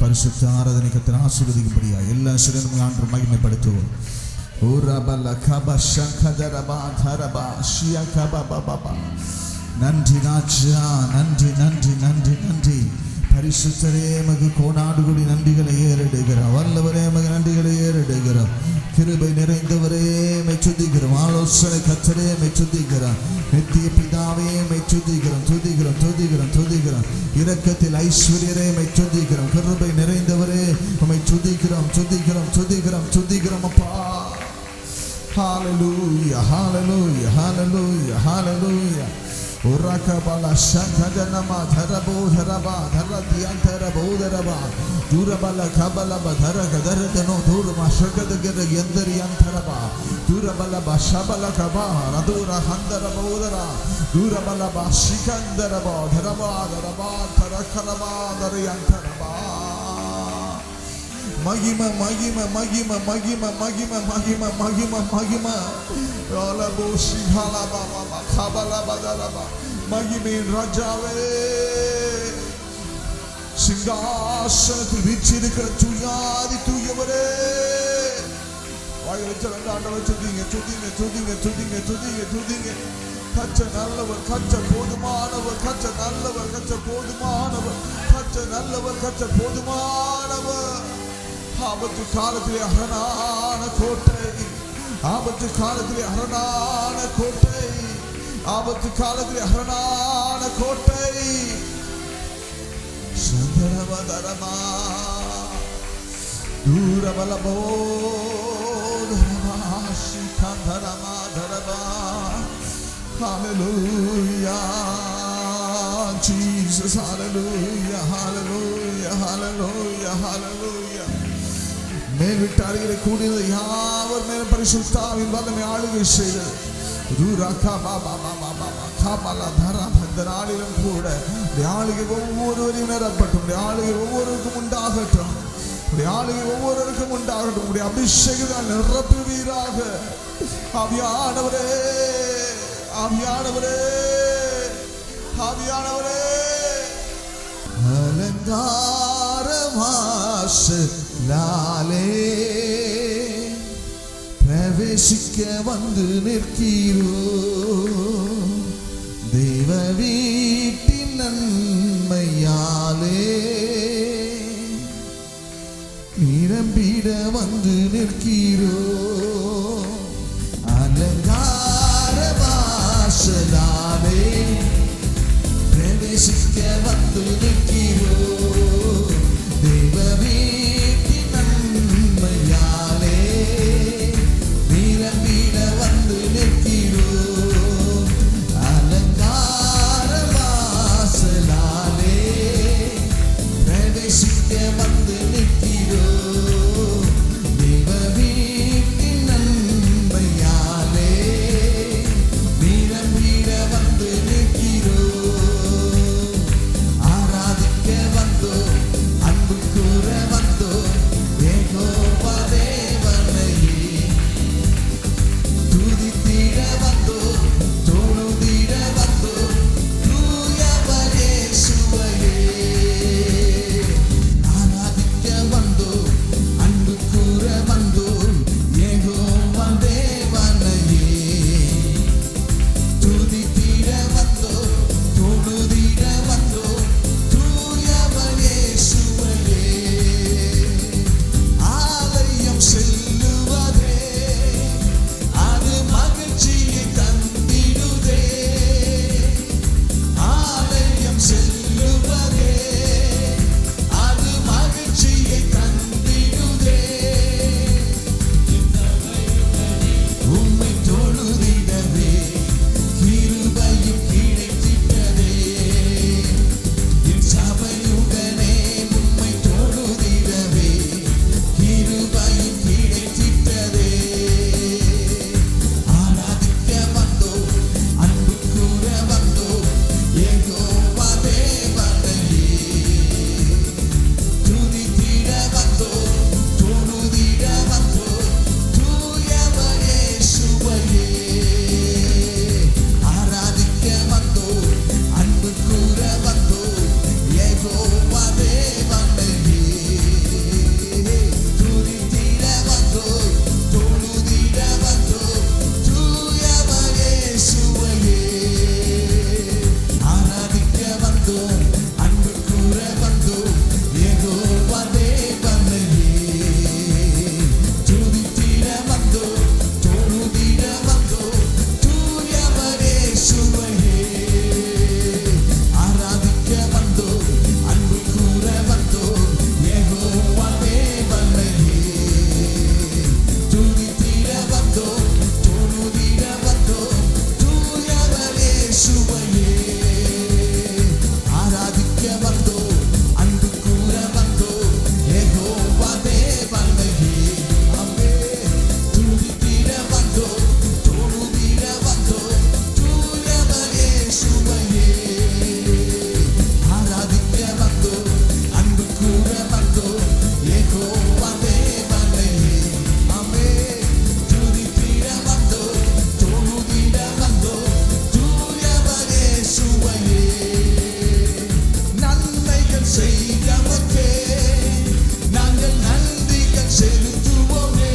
பரிசுத்த ஆராதனை கர்த்தர் ஆசீர்வதிக்கும்படியா எல்லா சிறனும் ஆண்டு மகிமைப்படுத்துவோம். நன்றி ராஜா, நன்றி நன்றி நன்றி நன்றி. பரிசுத்தரே மகு கோடாடுகுடி நன்றிகளை ஏறெடுக்கிறோம். வல்லவரே மகு நன்றிகளை ஏறெடுக்கிறோம். கிருபை நிறைந்தவரே மெச்சுதிக்கிறோம். ஆலோசனை கர்த்தரே மெச்சுதிக்கிறோம். நித்திய பிதாவே மெச்சுதிக்கிறோம். துதிக்கிறோம் துதிக்கிறோம் துதிக்கிறோம். இரக்கத்தில் ஐஸ்வர்யரே மெச்சுதிக்கிறோம். கிருபை நிறைந்தவரே உம்மை துதிக்கிறோம் துதிக்கிறோம் துதிக்கிறோம் துதிக்கிறோம் அப்பா. ஹalleluya hallelujah hallelujah hallelujah. Urakabala shankadana dharabo dharaba dharadiantara bodharaba durabala kabala badhara kadaradano durma shakadagara yandariantaraba durabala bashabala kaba radura handara bodhara durabala bashikandara bodharaba dharaba tarakaraba dariantaraba. Magima magima magima magima magima magima magima magima ala boshi hala baba khabala badaraba magime rajave சிங்காசனத்தில் வீற்றிருக்கிற துயாதி தூயவரே வாயை வச்சு ரெண்டு ஆண்டவரை துதிங்க துதிங்க துதிங்க துதிங்க துதிங்க துதிங்க. கச்ச நல்லவர் கச்ச போதுமானவர் கச்ச நல்லவர் கச்ச போதுமானவர் கச்ச நல்லவர் கச்ச போதுமானவர். ஆபத்து காலத்திலே அரணான கோட்டை, ஆபத்து காலத்திலே அரணான கோட்டை, ஆபத்து காலத்திலே அரணான கோட்டை. சந்தரவதரமா தூரபலபோ தரமா ஸ்ரீகாந்தரமா தரமா. Hallelujah Jesus, hallelujah hallelujah hallelujah hallelujah. மேல் விட்டாரிகளை கூடியது யாவர் மேலும் பரிசுத்தாவின் வல்லமை ஆளுகை செய்தது. இந்த நாளிலும் கூட ஆளுகை ஒவ்வொருவரையும் நிரப்பட்டும். ஆளுகை ஒவ்வொருவருக்கும் உண்டாகட்டும். ஆளுகை ஒவ்வொருவருக்கும் உண்டாகட்டும். உடைய அபிஷேகம் நிரப்புவீராக. ஆவியானவரே ஆவியானவரே ஆவியானவரே. அலங்கார வாசலாலே பிரவேசிக்க வந்து நிற்கிறோ. தேவ வீட்டின் நன்மையாலே நிரம்பிட வந்து நிற்கிறோ. அலங்கார வாசலாலே பிரவேசிக்க வந்து நிற்கிறோ. தேவ வீட்டின் நன்மையாலே நிரம்பிட வந்து நிற்கிறோ. அலங்கார வாசலாலே பிரவேசிக்க வந்து நிற்கிறோ. தேவ வீட்டின் நன்மையாலே நிரம்பிட வந்து நிற்கிறோ. ஆராதிக்க வந்தோ அன்பு கூற வந்தோ யெகோவா தேவனையே. துதித்திட வந்தோ தொழுதிட வந்தோ தூயவர் இயேசுவையே. ஆராதிக்க வந்தோ அன்பு கூற வந்தோ யெகோவா தேவனையே. துதித்திட வந்தோ தொழுதிட வந்தோ தூயவர் இயேசுவையே. செய்தவர்க்கே நாங்கள் நன்றிகள் செலுத்துவோமே.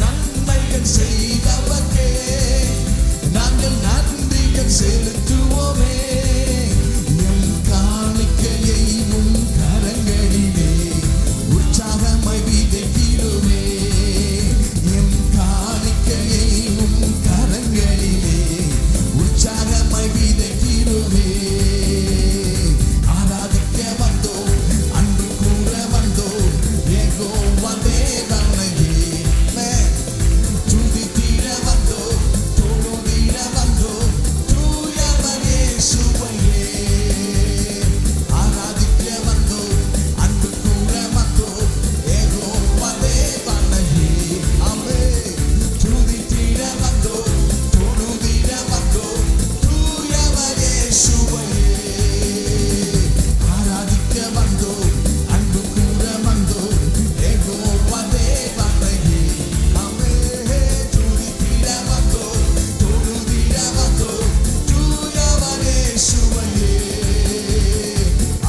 நன்மைகள் செய்தவர்க்கே நாங்கள் நன்றிகள் செலுத்துவோமே. எம் காணிக்கையை உம் கரங்களிலே உற்சாகமாய் விதைக்கிறோமே. எம் காணிக்கையை உம் கரங்களிலே உற்சாகமாய் விதைக்கிறோமே. ஆராதிக்க வந்தோம், அன்பு கூற வந்தோம், யெகோவா தேவனையே. துதித்திட வந்தோம், தொழுதிட வந்தோம், தூயவர் இயேசுவையே. ஆராதிக்க வந்தோம், அன்பு கூற வந்தோம், யெகோவா தேவனையே. ஆமென். துதித்திட வந்தோம், தொழுதிட வந்தோம், தூயவர் இயேசுவையே. ஆராதிக்க வந்தோம், அன்பு கூற வந்தோம், யெகோவா தேவனையே. ஆமென். துதித்திட வந்தோம், தொழுதிட வந்தோம், தூயவர் இயேசுவையே.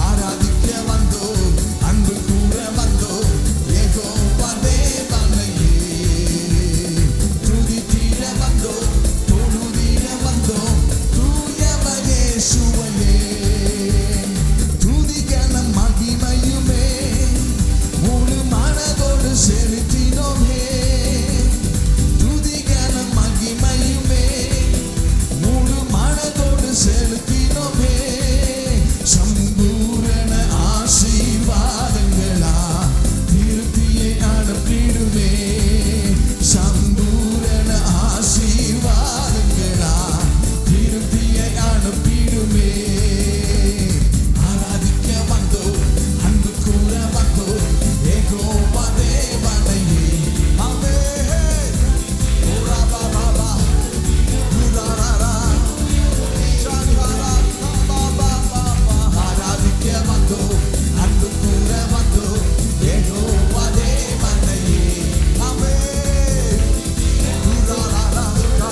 ஆராதிக்க வந்தோம், அன்பு கூற வந்தோம், யெகோவா தேவனையே. துதித்திட வந்தோம், தொழுதிட வந்தோம், தூயவர் இயேசுவையே. துதிகனம் மகிமையுமே முழு மனதோடு செலுத்தினோமே. துதிகனம் மகிமையுமே முழு மனதோடு செலுத்தினோமே. சம்பூரண ஆசீர்வாதங்களா திருப்தியை அனுப்பிடுமே. சம்பூரண ஆசீர்வாதங்களா திருப்தியை அனுப்பிடுமே. ஆராதிக்க வந்தோம், அன்பு கூற வந்தோம், யெகோவா தேவனையே. ஆமென். ஓரா பாபா உதாரா சங்கரா பாபா பாபா. ஆராதிக்க வந்தோம், அன்பு கூற வந்தோம், யெகோவா தேவனையே. ஆமென். உதாரா தரரா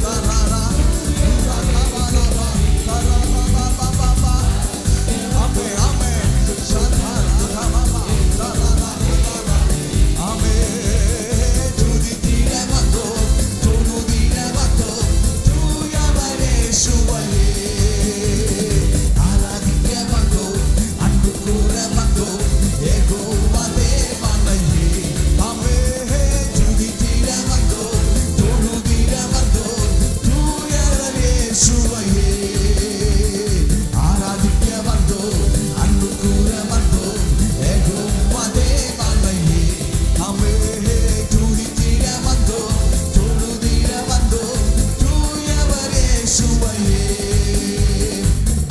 தரரா உதாரா தரரா பாபா. ஆமென் ஆமென். சங்கரா பாபா தரரா உதாரா. ஆமென். துதித்திட வந்தோம், தொழுதிட வந்தோம், தூயவர் இயேசுவையே. ஆராதிக்க வந்தோம், அன்பு கூற வந்தோம், யெகோவா தேவனையே. ஆமென். துதித்திட வந்தோம், தொழுதிட வந்தோம், தூயவர் இயேசுவையே. ஆராதிக்க வந்தோம், அன்பு கூற வந்தோம், யெகோவா தேவனையே. ஆமென். துதித்திட வந்தோம், தொழுதிட வந்தோம், தூயவர் இயேசுவையே.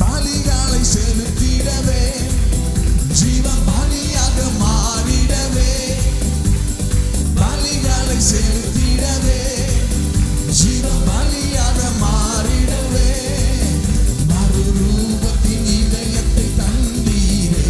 பலிகளை செலுத்திடவே, ஜீவன் பலியாக மாறிடவே. பலிகளை செலுத்திடவே, ஜீவன் பலியாக மாறிடவே. மறுரூபத்தின் இதயத்தை தந்தீரே,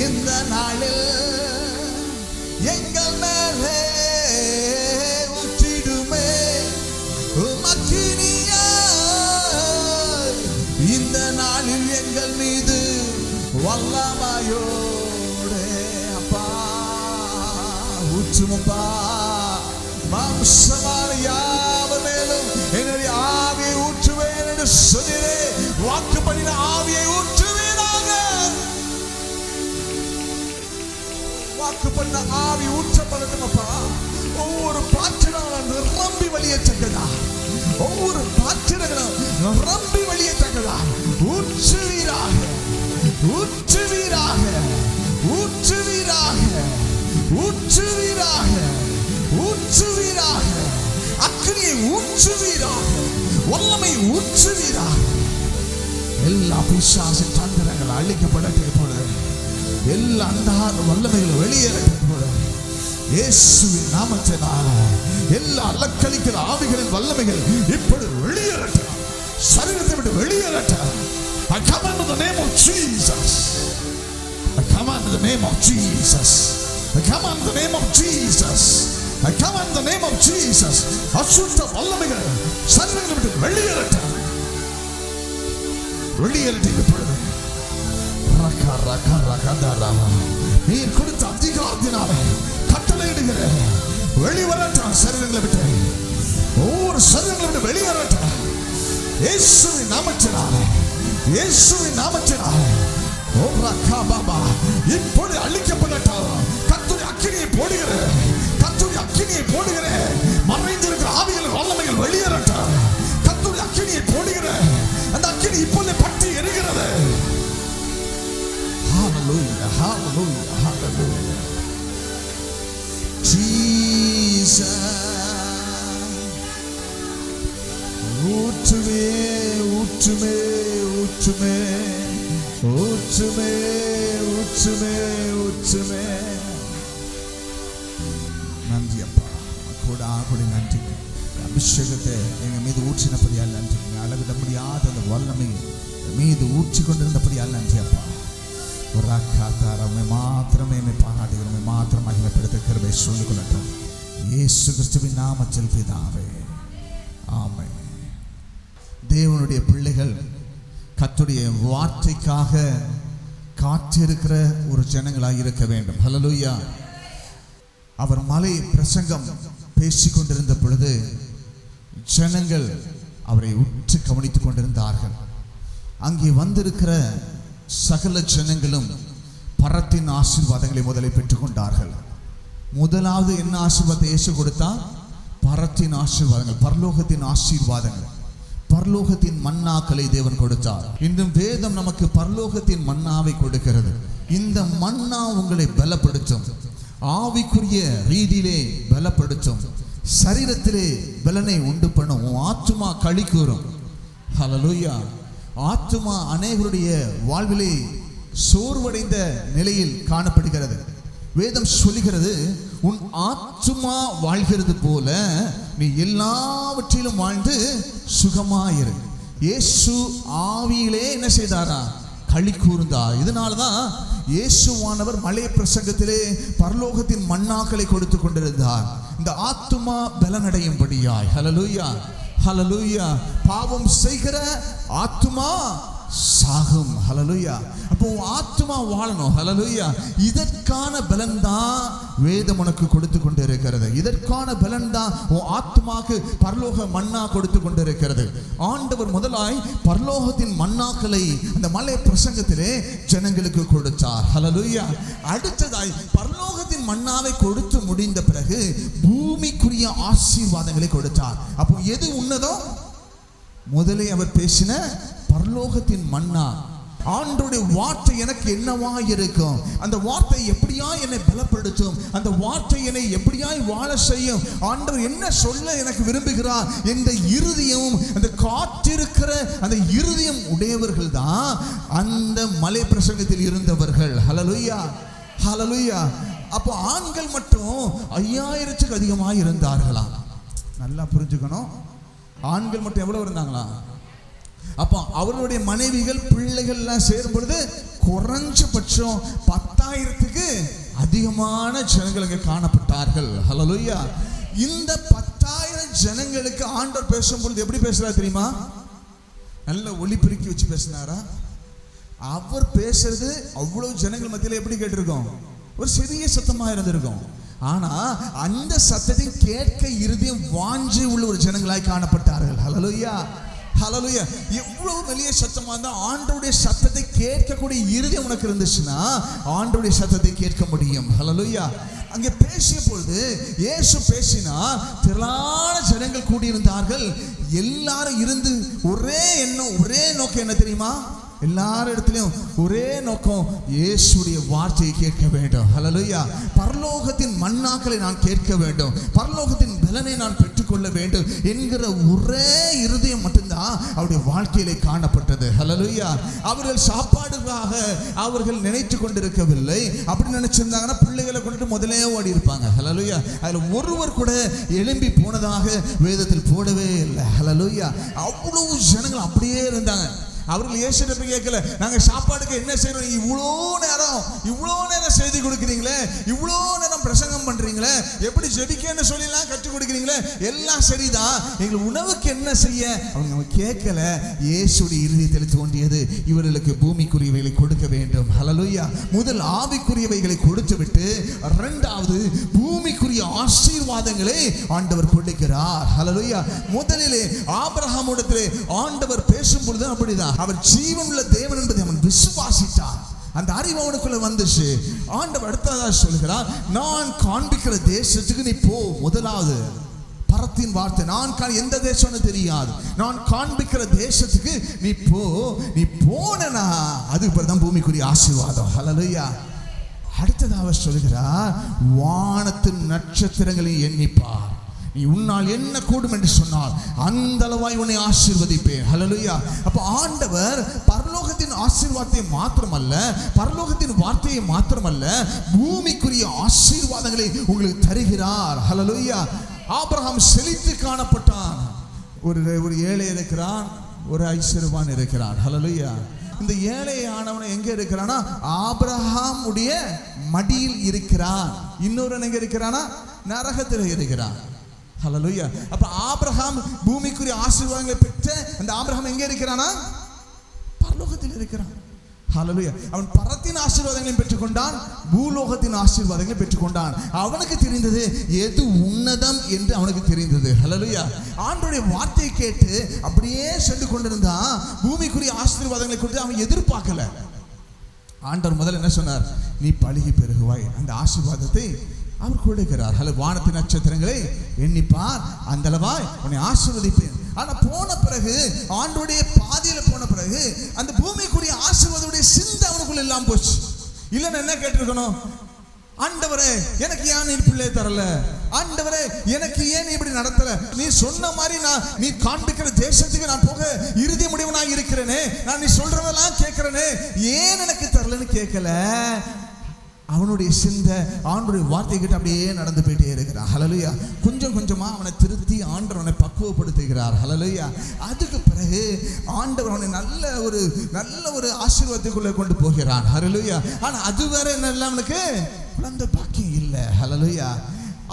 இந்த நாளில் எங்கள் மேலே ஊற்றிடுமே அக்கினியாய். இந்த நாளில் எங்கள் மீது வல்லமையோடே அப்பா ஊற்றுமப்பா. மாம்சமான யாவர் மேலும் என்னுடைய ஆவியை ஊற்றுவேன் என்று சொல்லிலே வாக்கு பண்ணின ஆவியை ஊற்றுவீராக. வாக்கு பண்ண ஆவி ஊற்றப்படட்டுமப்பா. ஒவ்வொரு பாத்திரங்களும் நிரம்பி வழியத்தக்கதா, ஒவ்வொரு பாத்திரங்களும் நிரம்பி வழியத்தக்கதா ஊற்றுவீராக, ஊற்றுவீராக, ஊற்றுவீராக, ஊற்றுவீராக, ஊற்றுவீராக. அக்கினியை ஊற்றுவீராக, வல்லமை ஊற்றுவீராக. எல்லா பிசாசு தந்திரங்கள் அழிக்கப்படட்டும் பொழுது, எல்லா அந்தார வல்லமைகள் வெளியேறட்டும் பொழுது இயேசுவின் நாமத்தினால எல்லா அலக்களிக்கிற ஆவிகளின் வல்லமைகள் இப்பொழுது வெளியேறட்டும், சரீரத்தை விட்டு வெளியேறட்டும். I command in the name of Jesus. I command in the name of Jesus. I command in the name of Jesus. I command in the name of Jesus. அசுத்த வல்லமைகள் சரீரத்தை விட்டு வெளியேறட்டும், வெளியேறட்டும் இப்பொழுது. ரகா ரகா ரகா நீர் கொடுத்த அதிகாரத்தினாலே கட்டளையிடுகிற வெளிவரட்டும் சரீரங்களை விட்டு, ஒவ்வொரு சரீரங்களை விட்டு வெளியேறட்டும் இயேசுவின் நாமத்தினாலே, இயேசுவின் நாமத்தினாலே. ஓ ரகா பாபா இப்பொழுது அழிக்கப்படட்டும். கர்த்தருடைய அக்கினியை போடுகிற, கர்த்தருடைய அக்கினியை போடுகிற மறைந்திருக்கிற ஆவிகளின் வல்லமைகள் வெளியேறட்டும். கர்த்தருடைய அக்கினியை போடுகிற அந்த அக்கினி இப்பொழுது பற்றி எரிகிறது. Hallelujah, hallelujah, hallelujah. Jesus, ஊற்றுமே, ஊற்றுமே, ஊற்றுமே, ஊற்றுமே, ஊற்றுமே, ஊற்றுமே. நன்றி அப்பா, கூடாகுடி நன்றி. அபிஷேகத்தை எங்க மீது ஊற்றினபடியால் நன்றி. அளவிட முடியாத அந்த வல்லமை மீது ஊற்றி கொண்டிருந்தபடியால் நன்றி அப்பா. மாத்திரமே பாராட்டுகிறோம், மாத்திரம் மகிமைப்படுத்த கிருபை சொல்லிக் கொள்ளட்டும் இயேசு கிறிஸ்துவின் நாமத்தில் பிதாவே, ஆமென். தேவனுடைய பிள்ளைகள் கர்த்தருடைய வார்த்தைக்காக காத்திருக்கிற ஒரு ஜனங்களாக இருக்க வேண்டும். ஹல்லேலூயா. அவர் மலை பிரசங்கம் பேசிக் கொண்டிருந்த பொழுது ஜனங்கள் அவரை உற்று கவனித்துக் கொண்டிருந்தார்கள். அங்கே வந்திருக்கிற சகல ஜனங்களும் பரத்தின் ஆசீர்வாதங்களை முதலில் பெற்றுக் கொண்டார்கள். முதலாவது என்ன ஆசீர்வாதத்தை இயேசு கொடுத்தார்? பரத்தின் ஆசீர்வாதங்கள், பரலோகத்தின் ஆசீர்வாதங்கள், பரலோகத்தின் மன்னாக்களை தேவன் கொடுத்தார். இன்றும் வேதம் நமக்கு பரலோகத்தின் மன்னாவை கொடுக்கிறது. இந்த மன்னா உங்களை பலப்படுத்தும், ஆவிக்குரிய ரீதியிலே பலப்படுத்தும், சரீரத்திலே பலனை உண்டு பண்ணும், ஆத்துமா களி கூறும். ஹல்லேலூயா. ஆத்துமா அநேகருடைய வாழ்விலே சோர்வடைந்த நிலையில் காணப்படுகிறது. வேதம் சொல்லுகிறது, உன் ஆத்துமா வாழ்கிறது போல நீ எல்லாவற்றிலும் வாழ்ந்து சுகமாயிரு. இயேசு ஆவியிலே என்ன செய்தாரா? களி கூர்ந்தார். இதனால்தான் இயேசுவானவர் மலை பிரசங்கத்திலே பரலோகத்தின் மன்னாக்களை கொடுத்து கொண்டிருந்தார், இந்த ஆத்துமா பலனடையும்படியாய். ஹல்லேலூயா, ஹல்லேலூயா. பாவம் செய்கிற ஆத்துமா சாகும். ஹல்லேலூயா. அப்போ ஆத்துமா வாழணும். ஹல்லேலூயா. இதற்கான பலன் தான் வேதம் உனக்கு கொடுத்து கொண்டு இருக்கிறது. இதற்கான பலன் தான் உன் ஆத்துமாக்கு பரலோக மன்னா கொடுத்து கொண்டு இருக்கிறது. ஆண்டவர் முதலாய் பரலோகத்தின் மன்னாக்களை அந்த மலை பிரசங்கத்திலே ஜனங்களுக்கு கொடுத்தார். ஹல்லேலூயா. அடுத்ததாய் பரலோகத்தின் மன்னாவை கொடுத்து முடிந்த பிறகு பூமிக்குரிய ஆசீர்வாதங்களை கொடுத்தார். அப்போ எது உன்னதோ? முதலே அவர் பேசின பரலோகத்தின் மன்னா. ஆண்டவருடைய வார்த்தை எனக்கு என்னவா இருக்கும், அந்த வார்த்தை எப்படியா என்னை பலப்படுத்தும், அந்த வார்த்தை என்னை எப்படியாய் வாழ செய்யும், ஆண்டவர் என்ன சொல்ல எனக்கு விரும்புகிறார் என்ற இருதயம், அந்த காத்திருக்கிற அந்த இருதயம் உடையவர்கள் தான் அந்த மலை பிரசங்கத்தில் இருந்தவர்கள். ஹல்லேலூயா, ஹல்லேலூயா. அப்போ ஆண்கள் மட்டும் 5000க்கு அதிகமாக இருந்தார்களாம். நல்லா புரிஞ்சுக்கணும். ஆண்கள் மட்டும் எவ்வளவு இருந்தாங்களா? அப்போ அவர்களுடைய மனைவிகள் பிள்ளைகள் எல்லாம் சேரும் பொழுது குறைஞ்சபட்சம் 10,000க்கு அதிகமான ஜனங்கள் அங்கே காணப்பட்டார்கள். ஹல்லேலூயா. இந்த 10,000 ஜனங்களுக்கு ஆண்டவர் பேசும் பொழுது எப்படி பேசுறாரு தெரியுமா? நல்ல ஒலிபெருக்கி வச்சு பேசினாரா? அவர் பேசுறது அவ்வளவு ஜனங்கள் மத்தியில் எப்படி கேட்டிருக்கோம்? ஒரு சிறிய சத்தமா இருந்திருக்கும். ஆனா அந்த சத்தத்தை கேட்க இருதயம் வாஞ்சி உள்ள ஒரு ஜனங்களாய் காணப்பட்டார்கள். ஹல்லேலூயா, ஹல்லேலூயா. எவ்வளவு வெளிய சத்தமா இருந்தா ஆண்டவருடைய சத்தத்தை கேட்கக்கூடிய இருதயம் உனக்கு இருந்துச்சுன்னா ஆண்டவருடைய சத்தத்தை கேட்க முடியும். ஹல்லேலூயா. அங்கே பேசிய பொழுது இயேசு பேசினார். திரளான ஜனங்கள் கூடியிருந்தார்கள். எல்லாரும் இருந்து ஒரே எண்ணம், ஒரே நோக்கம் என்ன தெரியுமா? எல்லாரும் இடத்துலயும் ஒரே நோக்கம், இயேசுடைய வார்த்தையை கேட்க வேண்டும். ஹல்லேலூயா. பரலோகத்தின் மன்னாக்களை நான் கேட்க வேண்டும், பரலோகத்தின் பலனை நான் பெற்றுக்கொள்ள வேண்டும் என்கிற ஒரே இருதயம் மட்டும்தான் அவருடைய வாழ்க்கையிலே காணப்பட்டது. ஹல்லேலூயா. அவர்கள் சாப்பாடுக்காக அவர்கள் நினைத்து கொண்டிருக்கவில்லை. அப்படி நினைச்சிருந்தாங்கன்னா பிள்ளைகளை கொண்டு முதலே ஓடி இருப்பாங்க. ஹல்லேலூயா. அதுல ஒருவர் கூட எழும்பி போனதாக வேதத்தில் போடவே இல்லை. ஹல்லேலூயா. அவ்வளவு ஜனங்கள் அப்படியே இருந்தாங்க. அவர்கள் இயேசுவை போய் கேட்கல, நாங்க சாப்பாடுக்கு என்ன செய்யறோம், இவ்வளோ நேரம் செய்தி கொடுக்குறீங்களே, இவ்வளோ நேரம் பிரசங்கம் பண்றீங்களே, எப்படி ஜெபிக்கன்னு சொல்லலாம் கற்றுக் கொடுக்குறீங்களே, எல்லாம் சரிதான், எங்களுக்கு உணவுக்கு என்ன செய்ய? அவங்க கேட்கல. இயேசுடைய இருதயத்தில் தோன்றியது, இவர்களுக்கு பூமிக்குரியவைகளை கொடுக்க வேண்டும். ஹல்லேலூயா. முதல் ஆவிக்குரியவைகளை கொடுத்து விட்டு இரண்டாவது பூமிக்குரிய ஆசீர்வாதங்களை ஆண்டவர் கொடுக்கிறார். ஹல்லேலூயா. முதலிலே ஆபிரகாமிடத்திலே ஆண்டவர் பேசும் பொழுது அப்படிதான், அவர் ஜீவனுள்ள தேவன் என்பதை அவன் விசுவாசித்தார். அந்த அறிவு அவனுக்குள்ள வந்துச்சு. ஆண்டவர் அடுத்ததாக சொல்கிறார், நான் காண்பிக்கிற தேசத்துக்கு நீ போ. முதலாவது பரத்தின் வார்த்தை, நான் எந்த தேசம்னு தெரியாது, நான் காண்பிக்கிற தேசத்துக்கு நீ போ. நீ போனா அதுக்கு பிறகு தான் பூமிக்குரிய ஆசீர்வாதம். ஹல்லேலூயா. அடுத்ததாக சொல்கிறார், வானத்தின் நட்சத்திரங்களை எண்ணிப்பார், நீ உன்னால் என்ன கூடும் என்று சொன்னால் அந்த அளவாய் உன்னை ஆசீர்வதிப்பேன். ஹல்லேலூயா. அப்ப ஆண்டவர் பரலோகத்தின் ஆசீர்வாதத்தை மாத்திரமல்ல, பரலோகத்தின் வார்த்தையை மாத்திரமல்ல, பூமிக்குரிய ஆசீர்வாதங்களை உங்களுக்கு தருகிறார். ஹல்லேலூயா. ஆபிரகாம் செழித்து காணப்பட்டான். ஒரு ஏழை இருக்கிறான், ஒரு ஐஸ்வர்யவான் இருக்கிறான். ஹல்லேலூயா. இந்த ஏழை ஆனவன் எங்க இருக்கிறானா? ஆபிரகாம் உடைய மடியில் இருக்கிறான். இன்னொரு எங்க இருக்கிறானா? நரகத்தில் இருக்கிறான். ஹல்லேலூயா. அப்ப ஆபிரகாம் பூமிக்குரிய ஆசீர்வாதங்களை பெற்ற அந்த ஆபிரகாம் எங்க இருக்கிறானா? பரலோகத்தில் இருக்கிறான். ஹல்லேலூயா. அவன் பரத்தின் ஆசீர்வாதங்களையும் பெற்றுக்கொண்டான், பூலோகத்தின் ஆசீர்வாதங்களை பெற்றுக்கொண்டான். அவனுக்கு தெரிந்தது எது உன்னதம் என்று அவனுக்கு தெரிந்தது. ஹல்லேலூயா. ஆண்டவருடைய வார்த்தையை கேட்டு அப்படியே சென்று கொண்டிருந்தான். பூமிக்குரிய ஆசீர்வாதங்களை கொடுத்து அவன் எதிர்பார்க்கல. ஆண்டவர் முதல்ல என்ன சொன்னார்? நீ பலுகி பெருகுவாய். அந்த ஆசீர்வாதத்தை அவர் கொடுக்கிறார். வானத்தின் நட்சத்திரங்களை எண்ணிப்பார், அந்த அளவாய் உன்னை ஆசீர்வதிப்பேன். ஆனா போன பிறகு, ஆண்டோடைய பாதியில போன பிறகு அந்த பூமிக்குரிய ஆசீர்வாதத்துடைய சிந்தை அவனுக்குள்ள எல்லாம் போச்சு. இல்லைன்னு என்ன கேட்டிருக்கணும்? ஆண்டவரே எனக்கு ஏன் நீ பிள்ளை தரல? ஆண்டவரே எனக்கு ஏன் நீ இப்படி நடத்தல? நீ சொன்ன மாதிரி நீ காண்பிக்கிற தேசத்துக்கு நான் போக இறுதி முடிவனாக இருக்கிறேனே, நான் நீ சொல்றதெல்லாம் கேட்கிறேனே, ஏன் எனக்கு தரலன்னு கேட்கல. அவனுடைய சிந்தை ஆண்டவருடைய வார்த்தை கிட்ட அப்படியே நடந்து போயிட்டே இருக்கிறான். ஹல்லேலூயா. கொஞ்சம் கொஞ்சமா அவனை திருத்தி ஆண்டவர் அவனை பக்குவப்படுத்துகிறார். ஹல்லேலூயா. அதுக்கு பிறகு ஆண்டவர் அவனை நல்ல ஒரு ஆசீர்வாதத்துக்குள்ள கொண்டு போகிறான். ஹல்லேலூயா. ஆனா அது வேற என்ன, அவனுக்கு குழந்தை பாக்கியம் இல்லை. ஹல்லேலூயா.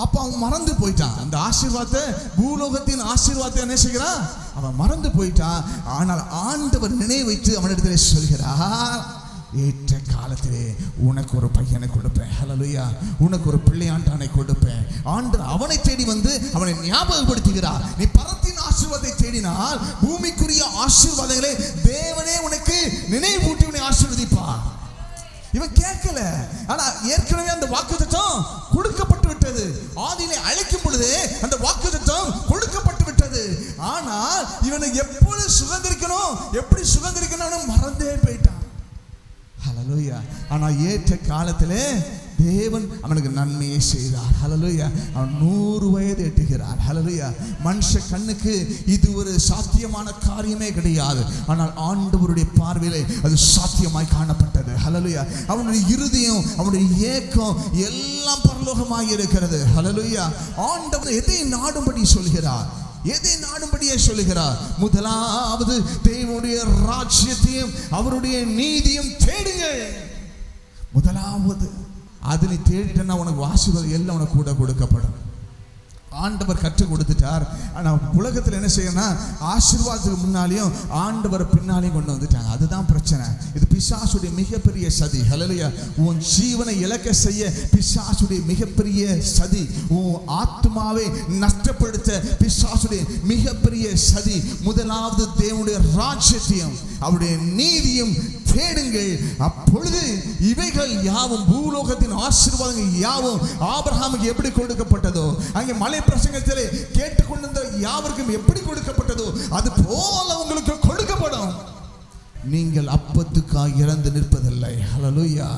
அப்ப அவன் மறந்து போயிட்டான். அந்த ஆசீர்வாதத்தை, பூலோகத்தின் ஆசீர்வாதத்தை என்ன செய்கிறான்? அவன் மறந்து போயிட்டான். ஆனால் ஆண்டவர் நினைவு வைத்து அவனிடத்திலே சொல்கிறார், ஏற்ற காலத்திலே உனக்கு ஒரு பையனை கொடுப்பேன். ஹல்லேலூயா. உனக்கு ஒரு பிள்ளையாண்டானை கொடுப்பேன். ஆண்டவர் அவனை தேடி வந்து அவனை ஞாபகப்படுத்துகிறார். நீ பரத்தின் ஆசீர்வாதத்தை தேடினால் பூமிக்குரிய ஆசீர்வாதங்களை தேவனே உனக்கு நினைவூட்டி உன்னை ஆசீர்வதிப்பார். இவன் கேட்கல. ஆனா ஏற்கனவே அந்த வாக்குத்தத்தம் கொடுக்கப்பட்டு விட்டது. ஆதியிலே அழைக்கும் பொழுது அந்த வாக்குத்தத்தம் கொடுக்கப்பட்டு விட்டது. ஆனால் இவனை எப்பொழுது சுதந்திரிக்கணும், எப்படி சுதந்திரிக்கணும் மறந்தே போயிட்டான். ஹல்லேலூயா. ஆனா ஏற்ற காலத்திலே தேவன் அவனுக்கு நன்மையை செய்தார். ஹல்லேலூயா. அவன் 100 வயது எட்டுகிறார். ஹல்லேலூயா. மனுஷ கண்ணுக்கு இது ஒரு சாத்தியமான காரியமே கிடையாது. ஆனால் ஆண்டவருடைய பார்வையிலே அது சாத்தியமாய் காணப்பட்டது. ஹல்லேலூயா. அவனுடைய இருதயம், அவனுடைய ஏக்கம் எல்லாம் பரலோகமாய் இருக்கிறது. ஹல்லேலூயா. ஆண்டவர் எதை நாடும்படி சொல்கிறார்? எதை நாடும்படியே சொல்லுகிறார்? முதலாவது தேவனுடைய ராஜ்யத்தையும் அவருடைய நீதியும் தேடுங்கள். முதலாவது அது நீ தேடிட்டா உனக்கு ஆசீர்வாதம் எல்லாம் உனக்கு கூட கொடுக்கப்படும். ஆண்டவர் கற்றுக் கொடுத்துட்டார். ஆனால் உலகத்தில் என்ன செய்யணும்னா ஆசீர்வாதத்துக்கு முன்னாலேயும் ஆண்டவர் பின்னாலேயும் கொண்டு வந்துட்டாங்க. அதுதான் பிரச்சனை. இது பிசாசுடைய மிகப்பெரிய சதி. ஹல்லேலூயா. உன் ஜீவனை இழக்க செய்ய பிசாசுடைய மிகப்பெரிய சதி. உன் ஆத்மாவை நஷ்டப்படுத்த பிசாசுடைய மிகப்பெரிய சதி. முதலாவது தேவனுடைய ராஜ்யத்தையும் அவருடைய நீதியும் தேடுங்கள், அப்பொழுது இவைகள் யாவும் பூலோகத்தின் ஆசீர்வாதங்கள் யாவும் ஆபிரகாமுக்கு எப்படி கொடுக்கப்பட்டதோ, அங்கே மலை பிரசங்கத்திலே கேட்டுக்கொண்டிருந்த யாவருக்கும் எப்படி கொடுக்கப்பட்டதோ அது போல உங்களுக்கு கொடுக்கப்படும். நீங்கள் அப்பத்துக்காக இறந்து நிற்பதில்லை. ஹல்லேலூயா.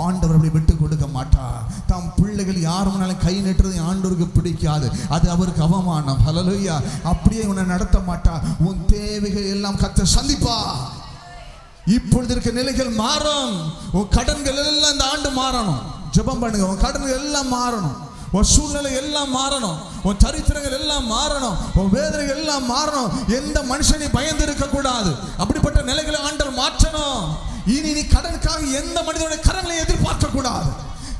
ஆண்டவர் அப்படி விட்டு கொடுக்க மாட்டார். தம் பிள்ளைகள் யார் முன்னாலும் கை நீட்டுறது ஆண்டவருக்கு பிடிக்காது. அது அவருக்கு அவமானம். ஹல்லேலூயா. அப்படியே உன்னை நடத்த மாட்டார். உன் தேவைகள் எல்லாம் கர்த்தர் சந்திப்பா. இப்பொழுது இருக்க நிலைகள் மாறும். உன் கடன்கள் எல்லாம் இந்த ஆண்டு மாறணும். ஜெபம் பண்ணுங்க. உன் கடன்கள் எல்லாம் மாறணும். உன் சூழ்நிலை எல்லாம் மாறணும். உன் சரித்திரங்கள் எல்லாம் மாறணும். உன் வேதனைகள் எல்லாம் மாறணும். எந்த மனுஷனை பயந்து இருக்க கூடாது. அப்படிப்பட்ட நிலைகளை ஆண்டவர் மாற்றணும். இனி நீ கடனுக்காக எந்த மனிதனுடைய கரங்களை எதிர்பார்க்க கூடாது.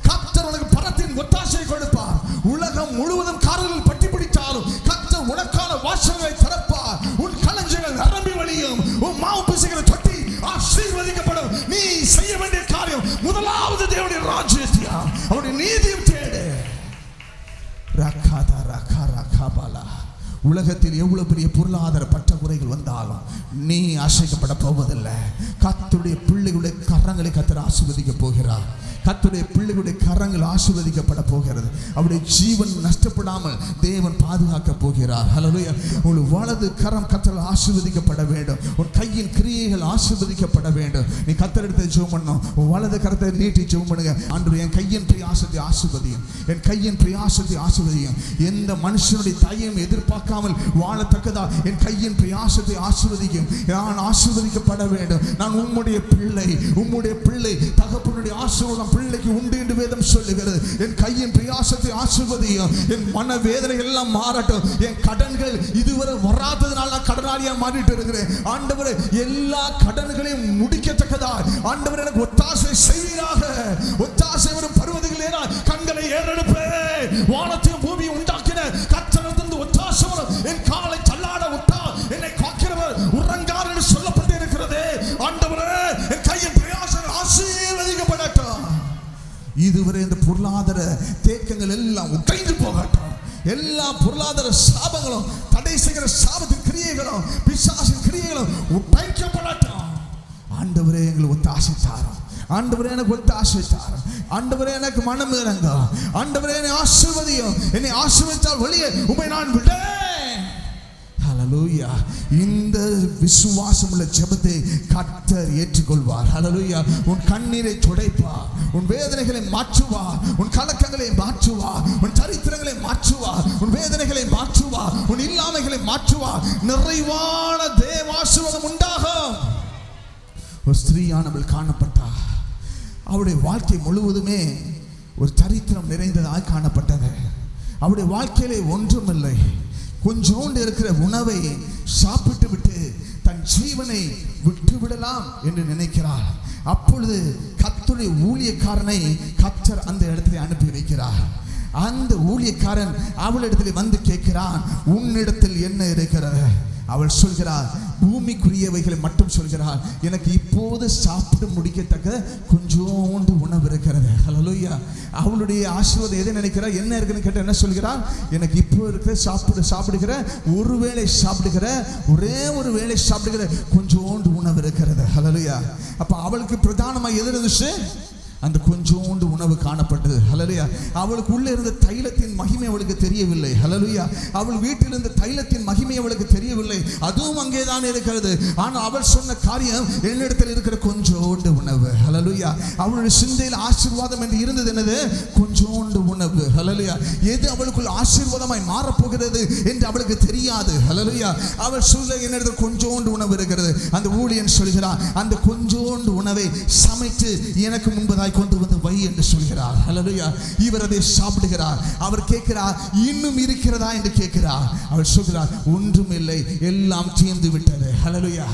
கர்த்தர் உனக்கு பணத்தின் ஒத்தாசை கொடுப்பார். உலகம் முழுவதும் கால்களில் பட்டி பிடித்தாலும் கர்த்தர் உனக்கான வாசல்களை திறப்பார். உன் களஞ்சியங்கள் நிரம்பி வழியும். உன் மாவு பிசைகளை தொட்டி ஆசீர்வதிக்கப்படும். நீ செய்ய வேண்டிய காரியம் முதலாவது தேவனுடைய ராஜ்யத்தையும் அவருடைய நீதியும் தேடு. ரக்காதா ரக்கா ரக்காபாலா. உலகத்தில் எவ்வளவு பெரிய பொருளாதார பற்றாக்குறைகள் வந்தாலும் நீ ஆசைக்கப்பட போவதில்லை. கர்த்தருடைய பிள்ளைகளுடைய கரங்களை கர்த்தர் ஆசீர்வதிக்க போகிறார். கர்த்தருடைய பிள்ளைகளுடைய கரங்கள் ஆசீர்வதிக்கப்பட போகிறது. அவருடைய ஜீவன் நஷ்டப்படாமல் தேவன் பாதுகாக்க போகிறார். ஹல்லேலூயா. உன் வலது கரம் கர்த்தர் ஆசீர்வதிக்கப்பட வேண்டும். உன் கையின் கிரியைகள் ஆசீர்வதிக்கப்பட வேண்டும். நீ கர்த்தர் எடுத்து ஜெபம் பண்ணணும். உன் வலது கரத்தை நீட்டி ஜெபம் பண்ணுங்க. ஆண்டவரே, என் கையின் பிரயாசத்தை ஆசீர்வதியும். என் கையின் பிரயாசத்தை ஆசீர்வதியும். எந்த மனுஷனுடைய தயையும் எதிர்பார்க்காமல் வாழத்தக்கதா என் கையின் பிரயாசத்தை ஆசீர்வதிக்கும். நான் ஆசீர்வதிக்கப்பட வேண்டும். நான் உம்முடைய பிள்ளை. உம்முடைய பிள்ளை. தகப்பனுடைய ஆசீர்வாதம் பிள்ளைக்கு உண்டு என்று வேதம் சொல்லுகிறது. என் கையின் பிரயாசத்தை ஆசீர்வதியும். என் மன வேதனைகள் எல்லாம் மாறட்டும். என் கடன்கள் இதுவரை வராததுனால நான் கடனாளியா மாறிட்டு இருக்கிறேன். ஆண்டவரே, எல்லா கடன்களையும் முடிக்கத்தக்கதா ஆண்டவர் எனக்கு ஒத்தாசை செய்வீராக. ஒத்தாசை வரும் பருவதிகள் ஏறால் கண்களை ஏறெடுப்பே. வானத்தையும் பூமியை உண்டாக்கின கர்த்தரிடமிருந்து ஒத்தாசை வரும். என் காலை தள்ளாட விட்டா என்னை காக்கிறவர் உறங்கார் என்று சொல்லப்பட்டு இருக்கிறதே. ஆண்டவரே, என் கையின் பிரயாசம் ஆசீர்வதிக்கப்படட்டும். இதுவரை இந்த பொருளாதார தேக்கங்கள் எல்லாம் உடைந்து போகட்டும். எல்லா பொருளாதார சாபங்களும், தடை செய்கிற சாபத்தின் கிரியைகளும், பிசாசின் கிரியைகளும் உடைக்கப்படட்டும். ஆண்டவரே, எங்களுக்கு ஒத்தாசை தாரும். ஆண்டவரே, எனக்கு ஒத்தாசை தாரும். ஆண்டவரே, எனக்கு மனம் இறங்க. ஆண்டவரே, என்னை ஆசீர்வதியும். என்னை ஆசீர்வதித்தால் வெளியே உம்மை நான் விடேன். ஹல்லேலூயா. இந்த விசுவாசம் உள்ள ஜெபத்தை கர்த்தர் ஏற்றுக்கொள்வார். ஹல்லேலூயா. உன் கண்ணீரை துடைப்பார். உன் வேதனைகளை மாற்றுவார். உன் கலக்கங்களை மாற்றுவார். உன் சரித்திரங்களை மாற்றுவார். உன் வேதனைகளை மாற்றுவார். உன் இல்லாமைகளை மாற்றுவார். நிறைவான தேவாசீர்வாதம் உண்டாகும். ஒரு ஸ்திரீயானவள் காணப்பட்டார். அவருடைய வாழ்க்கை முழுவதுமே ஒரு சரித்திரம் நிறைந்ததாக காணப்பட்டது. அவருடைய வாழ்க்கையிலே ஒன்றுமில்லை. கொஞ்சோண்டு இருக்கிற உணவை சாப்பிட்டு விட்டு தன் ஜீவனை விட்டுவிடலாம் என்று நினைக்கிறார். அப்பொழுது கர்த்தருடைய ஊழியக்காரனை கர்த்தர் அந்த இடத்துல அனுப்பி வைக்கிறார். அந்த ஊழியக்காரன் அவளிடத்தில் வந்து கேட்கிறான், உன்னிடத்தில் என்ன இருக்கிறது? அவள் சொல்கிறார், பூமிக்குரியவைகளை மட்டும் சொல்கிறார். எனக்கு இப்போது சாப்பிட்டு முடிக்கத்தக்க கொஞ்சோண்டு உணவு இருக்கிறது. ஹல்லேலூயா. அவளுடைய ஆசீர்வாதம் எதை நினைக்கிறார்? என்ன இருக்குன்னு கேட்டால் என்ன சொல்கிறார்? எனக்கு இப்போ இருக்கிற சாப்பிடுகிற ஒரு வேளை சாப்பிடுகிற ஒரே ஒரு வேளை சாப்பிடுகிற கொஞ்சோண்டு உணவு இருக்கிறது. ஹல்லேலூயா. அப்போ அவளுக்கு பிரதானமாக எது இருந்துச்சு? அந்த கொஞ்சோண்டு உணவு காணப்பட்டது. ஹல்லேலூயா. அவளுக்கு உள்ளே இருந்த தைலத்தின் மகிமை அவளுக்கு தெரியவில்லை. ஹல்லேலூயா. அவள் வீட்டில் இருந்த தைலத்தின் மகிமை அவளுக்கு தெரியவில்லை. அதுவும் அங்கேதான் இருக்கிறது. ஆனால் அவள் சொன்ன காரியம், என்னிடத்தில் இருக்கிற கொஞ்சோண்டு உணவு. ஹல்லேலூயா. அவளுடைய சிந்தையில் ஆசீர்வாதம் என்று இருந்தது என்னது? கொஞ்சோண்டு உணவு. ஹல்லேலூயா. எது அவளுக்குள் ஆசீர்வாதமாய் மாறப்போகிறது என்று அவளுக்கு தெரியாது. ஹல்லேலூயா. அவள் சொல்ல, என்னிடத்தில் கொஞ்சோண்டு உணவு இருக்கிறது. அந்த ஊழியன் சொல்கிறான், அந்த கொஞ்சோண்டு உணவை சமைத்து எனக்கு முன்பதாக கொண்டு வந்து வை என்று சொல்கிறார். ஹல்லேலூயா. இவர் அதை சாப்பிடுகிறார். அவர் கேட்கிறார், இன்னும் இருக்கிறதா என்று கேட்கிறார். அவர் சொல்கிறார், ஒன்றும் இல்லை, எல்லாம் தீர்ந்து விட்டது. ஹல்லேலூயா,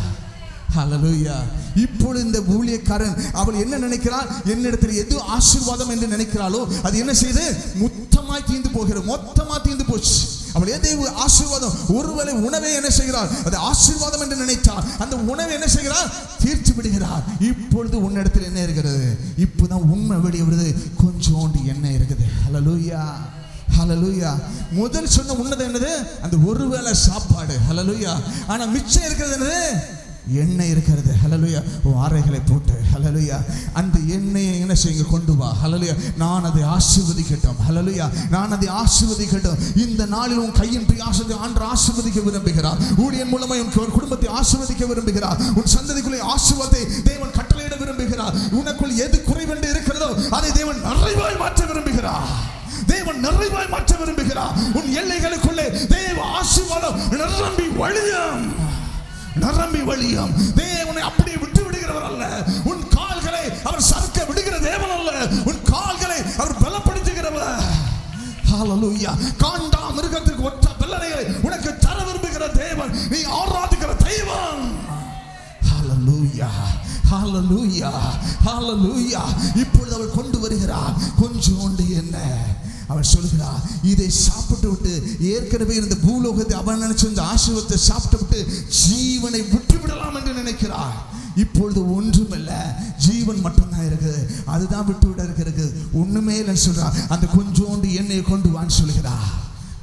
ஹல்லேலூயா. இப்பொழுது இந்த ஊழியக்காரன் அவள் என்ன நினைக்கிறாள்? என்னிடத்தில் எது ஆசீர்வாதம் என்று நினைக்கிறாளோ அது என்ன செய்து மொத்தமாய் தீர்ந்து போகிறது. மொத்தமா தீர்ந்து போச்சு. அவள் எதை ஆசீர்வாதம், ஒருவேளை உணவை என்ன செய்கிறார்? அது ஆசீர்வாதம் என்று நினைத்தார். அந்த உணவை என்ன செய்கிறார்? தீர்த்து விடுகிறார். இப்பொழுது உன்னிடத்தில் என்ன இருக்கிறது? இப்போதான் உண்மை வெளியே வருது, கொஞ்சோண்டு எண்ணெய் இருக்குது. ஹல்லேலூயா, ஹல்லேலூயா. முதல் சொன்ன உன்னதம் என்னது? அந்த ஒருவேளை சாப்பாடு. ஹல்லேலூயா. ஆனா மிச்சம் இருக்கிறது என்னது? எண்ணெய் இருக்கிறது. ஹல்லேலூயா. ஆரைகளை போட்டு ஹல்லேலூயா அந்த எண்ணெயை என்ன செய்யுங்க? கொண்டு வா. ஹல்லேலூயா. நான் அதை ஆசீர்வதிக்கட்டும். ஹல்லேலூயா. நான் அதை ஆசீர்வதிக்கட்டும். இந்த நாளில் உன் கையின் பிரயாசத்தை ஆண்டவர் ஆசீர்வதிக்க விரும்புகிறார். ஊழியன் மூலமாக உன் குடும்பத்தை ஆசீர்வதிக்க விரும்புகிறார். உன் சந்ததிக்குள்ளே ஆசீர்வாதத்தை தேவன் கட்டளையிட விரும்புகிறார். உனக்குள் எது குறைவென்று இருக்கிறதோ அதை தேவன் நிறைவாய் மாற்ற விரும்புகிறார். தேவன் நிறைவாய் மாற்ற விரும்புகிறார். உன் எல்லைகளுக்குள்ளே தேவ ஆசீர்வாதம் நிரம்பி வழியும், நிரம்பி வழியும். தேவனை அப்படியே விட்டு விடுகிறவர் அல்ல. உன் கால்களை அவர் சறுக்க விடுகிற தேவன் அல்ல. உன் கால்களை அவர் பலப்படுத்துகிறவர். ஹல்லேலூயா. காண்டா மிருகத்திற்கு ஒற்ற பலனைகளை உனக்கு தர விரும்புகிற தேவன், நீ ஆராதிக்கிற தெய்வம். ஹல்லேலூயா, ஹல்லேலூயா, ஹல்லேலூயா. இப்பொழுது அவள் கொண்டு வருகிறார் கொஞ்சோண்டு என்ன. அவன் சொல்கிறார், இதை சாப்பிட்டு விட்டு ஏற்கனவே இருந்த பூலோகத்தை அவன் நினைச்சிருந்த ஆசீர்வாதத்தை சாப்பிட்டு விட்டு ஜீவனை விட்டு விடலாம் என்று நினைக்கிறார். இப்பொழுது ஒன்றுமில்ல, ஜீவன் மட்டும்தான் இருக்குது. அதுதான் விட்டு விட இருக்கிறது, ஒண்ணுமே இல்லைன்னு சொல்றார். அந்த கொஞ்சோண்டு எண்ணெயை கொண்டு வான்னு சொல்கிறார்.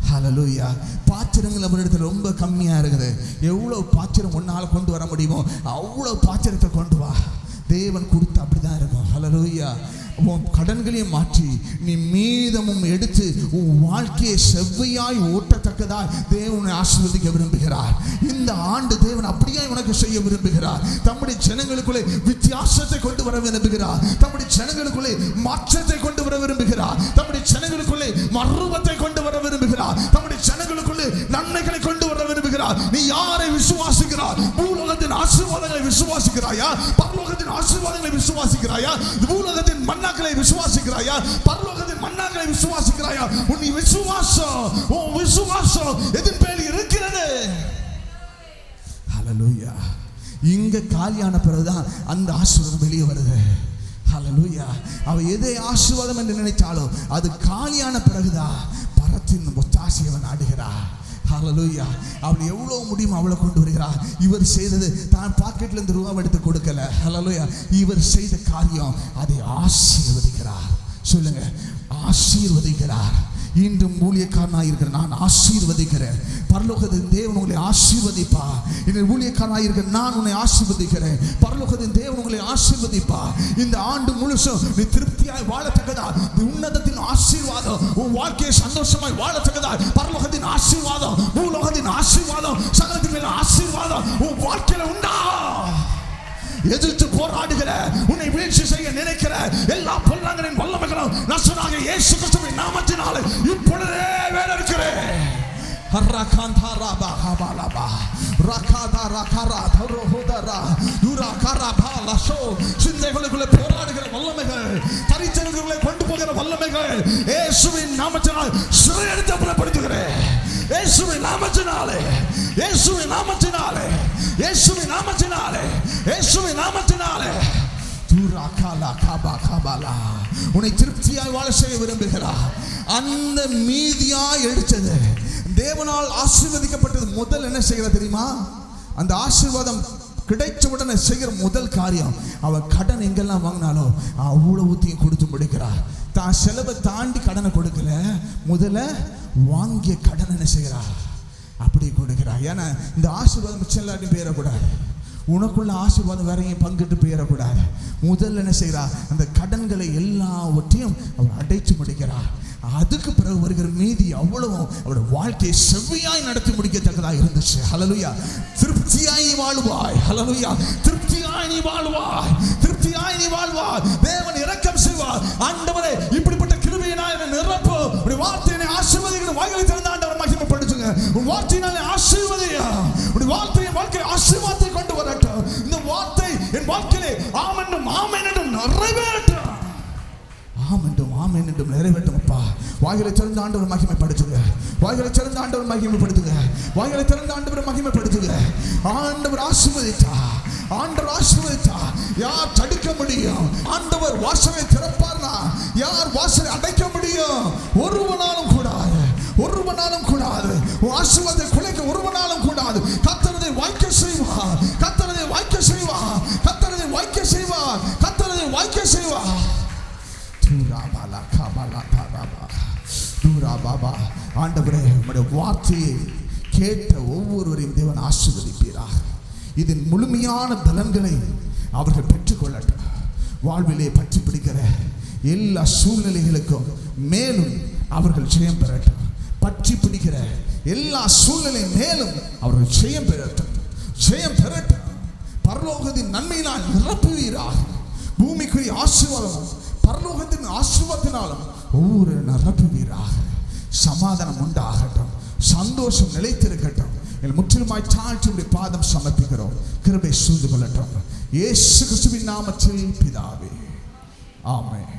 ஹல்லேலூயா. பாத்திரங்கள் அவரிடத்தில் ரொம்ப கம்மியா இருக்குது. எவ்வளவு பாத்திரம் ஒன்னால கொண்டு வர முடியுமோ அவ்வளவு பாத்திரத்தை கொண்டு வா. தேவன் கொடுத்து அப்படிதான் இருக்கும். ஹல்லேலூயா. உன் கடன்களையும் மாற்றி நீ மீதமும் எடுத்து உன் வாழ்க்கையை செவ்வையாய் ஓட்டத்தக்கதாய் தேவனை ஆசீர்வதிக்க விரும்புகிறார். இந்த ஆண்டு தேவன் அப்படியே உனக்கு செய்ய விரும்புகிறார். தம்முடைய ஜனங்களுக்குள்ளே வித்தியாசத்தை கொண்டு வர விரும்புகிறார். தம்முடைய ஜனங்களுக்குள்ளே மாற்றத்தை கொண்டு வர விரும்புகிறார். தம்முடைய ஜனங்களுக்குள்ளே மர்வத்தை கொண்டு வர விரும்புகிறார். தம்முடைய ஜனங்களுக்குள்ளே நன்மைகளை கொண்டு வர விரும்புகிறார். நீ யாரை விசுவாசிக்கிறார்? பூலோகத்தின் ஆசீர்வாதங்களை விசுவாசிக்கிறாயா? பரலோகத்தின் ஆசீர்வாதங்களை விசுவாசிக்கிறாயா? பூலோகத்தின் மன்னாக்களை விசுவாசிக்கிறாயா? பரலோகத்தின் மன்னாக்களை விசுவாசிக்கிறாயா? உன் விசுவாசம், உன் விசுவாசம் எதன் பேரில் இருக்கிறது? ஹல்லேலூயா. இங்க காலியான பிறகுதான் அந்த ஆசீர்வாதம் வெளியே வருது. ஹல்லேலூயா. அவ எதை ஆசீர்வாதம் என்று நினைத்தாலோ அது காலியான பிறகுதான் பரத்தின் ஒத்தாசையை நாடுகிறார். ஹல்லேலூயா. அவள் எவ்வளவு முடியுமோ அவளை கொண்டு வருகிறார். இவர் செய்தது தான் பாக்கெட்ல இருந்து ரூபா எடுத்து கொடுக்கல. ஹல்லேலூயா. இவர் செய்த காரியம் அதை ஆசீர்வதிக்கிறார். சொல்லுங்க, ஆசீர்வதிக்கிறார். இன்றும் ஊழியக்காரனாக இருக்கிற நான் ஆசீர்வதிக்கிறேன். பரலோகத்தின் தேவன் உங்களை ஆசீர்வதிப்பா. இந்த ஊழியக்காரனாக இருக்கிற நான் உன்னை ஆசீர்வதிக்கிறேன். பரலோகத்தின் தேவன் உங்களை ஆசீர்வதிப்பா. இந்த ஆண்டு முழுசும் நீ திருப்தியாய் வாழத்தக்கதா உன்னதத்தின் ஆசீர்வாதம், உன் வாழ்க்கையை சந்தோஷமாய் வாழத்தக்கதா பரலோகத்தின் ஆசீர்வாதம், பூலோகத்தின் ஆசீர்வாதம், சகலத்தின் மேல ஆசீர்வாதம் உன் வாழ்க்கையில உண்டா? எதிர்த்து போராடுகிற, உன்னை வீழ்ச்சி செய்ய நினைக்கிற எல்லா பொல்லாங்கனின் வல்லமைகளும் நசராகிய இயேசு கிறிஸ்துவின் நாமத்தினாலே இப்பொழுதே வேற இருக்கிறேன். ஹர்ரகாந்தாராபா ஹபாலபா ரகாதா ரகாரா தரோஹதரா யுரகாரபா லஷோ. சிந்தைகளுக்குள்ளே போராடுகிற வல்லமைகள், தரிச்சனங்களை கொண்டு போகிற வல்லமைகள் இயேசுவின் நாமத்தினால் சிறையெடுத்து புறப்படுத்துகிறேன். இயேசுவின் நாமத்தினாலே, இயேசுவின் நாமத்தினாலே, இயேசுவின் நாமத்தினாலே, இயேசுவின் நாமத்தினாலே. உன்னை திருப்தியாய் வாழ செய்ய விரும்புகிறார். அந்த மீதியாய் எடுத்தது தேவனால் ஆசீர்வதிக்கப்பட்டது. முதல் என்ன செய்கிறது தெரியுமா? அந்த ஆசீர்வாதம் கிடைச்ச உடனே செய்கிற முதல் காரியம், அவ கடன் எங்கெல்லாம் வாங்கினாலோ அவ்வளவுத்தையும் கொடுத்து முடிக்கிறார். தான் செலவை தாண்டி கடனை கொடுக்கல, முதல்ல வாங்கிய கடன் என்ன செய்கிறார்? அப்படி கொடுக்கிறார். ஏன்னா இந்த ஆசீர்வாதம் மிச்சம் எல்லாத்தையும் போயிடக்கூடாது. உனக்குள்ள ஆசீர்வாதம் வேறையும் பங்கிட்டு போயிடக்கூடாது. முதல்ல என்ன செய்கிறார்? அந்த கடன்களை எல்லாவற்றையும் அவர் அடைச்சு முடிக்கிறார். அதுக்கு பிறகு வருகிற மீதி அவ்வளவும் அவருடைய வாழ்க்கையை செவ்வையாய் நடத்தி முடிக்கத்தக்கதாக இருந்துச்சு. ஹல்லேலூயா. திருப்தியாய் நீ வாழ்வாய். ஹல்லேலூயா. திருப்தியாய் நீ வாழ்வாய். திருப்தியாய் நீ வாழ்வாய். தேவன் இரக்கம் செய்வார். ஆண்டவரே, இப்படிப்பட்ட கிருபையினால் என்னை நிரப்பு. உடைய வார்த்தையை ஆசீர்வதிக்கிற வாய்களை திறந்த ஆண்டவர் மகிமைப்படுத்துங்க. உன் வார்த்தையினாலே ஆசீர்வதியா. உடைய வார்த்தையின் வாழ்க்கை ஆசீர்வாதத்தை கொண்டு வரட்டும். இந்த வார்த்தை என் வாழ்க்கையிலே ஆமென்னும் ஆமென் என்றும் நிறைவேறட்டும். ஆமென்றும் ஆமென் என்றும் நிறைவேற்றும் அப்பா. வாய்களை திறந்த ஆண்டவர் மகிமைப்படுத்துங்க. வாய்களை திறந்த ஆண்டவர் மகிமைப்படுத்துங்க. வாய்களை திறந்த ஆண்டவர் மகிமைப்படுத்துங்க. ஆண்டவர் ஆசீர்வதித்தா, ஆண்டவர் ஆசீர்வதித்தா யார் தடுக்க முடியும்? ஆண்டவர் வாசலை திறப்பார்னா யார் வாசலை அடைக்க முடியும்? ஒருவனாலும் கூடாது, ஒருவனாலும் கூடாது. ஆசீர்வாதத்தை குலைக்க ஒருவனாலும் கூடாது. கர்த்தரதை வாய்க்க செய்வார், கர்த்தரதை வாய்க்க செய்வார், கர்த்தரதை வாய்க்க செய்வார், கர்த்தரதை வாய்க்க செய்வார். ஆண்டவரே, உம்முடைய வார்த்தையை கேட்ட ஒவ்வொருவரையும் தேவன் ஆசீர்வதிப்பீராக. இதன் முழுமையான பலன்களை அவர்கள் பெற்றுக்கொள்ளட்டும். வாழ்விலே பற்றி பிடிக்கிற எல்லா சூழ்நிலைகளுக்கும் மேலும் அவர்கள் ஜெயம் பெறட்டும். பற்றி பிடிக்கிற எல்லா சூழ்நிலை மேலும் அவர்கள் ஜெயம் பெறட்டும், ஜெயம் பெறட்டும். பரலோகத்தின் நன்மையினால் நிரப்புவீராக. பூமிக்குரிய ஆசீர்வாதம் பரலோகத்தின் ஆசீர்வாதத்தினாலும் ஒவ்வொரு நிரப்புவீராக. சமாதானம் உண்டாகட்டும், சந்தோஷம் நிலைத்திருக்கட்டும். முற்றிலுமாய் தாழ்த்தி பாதம் சமர்ப்பிக்கிறோம். கிருபை சூழ்ந்து கொள்ளட்டும். இயேசு கிறிஸ்துவின் நாமத்தில் பிதாவே, ஆமென்.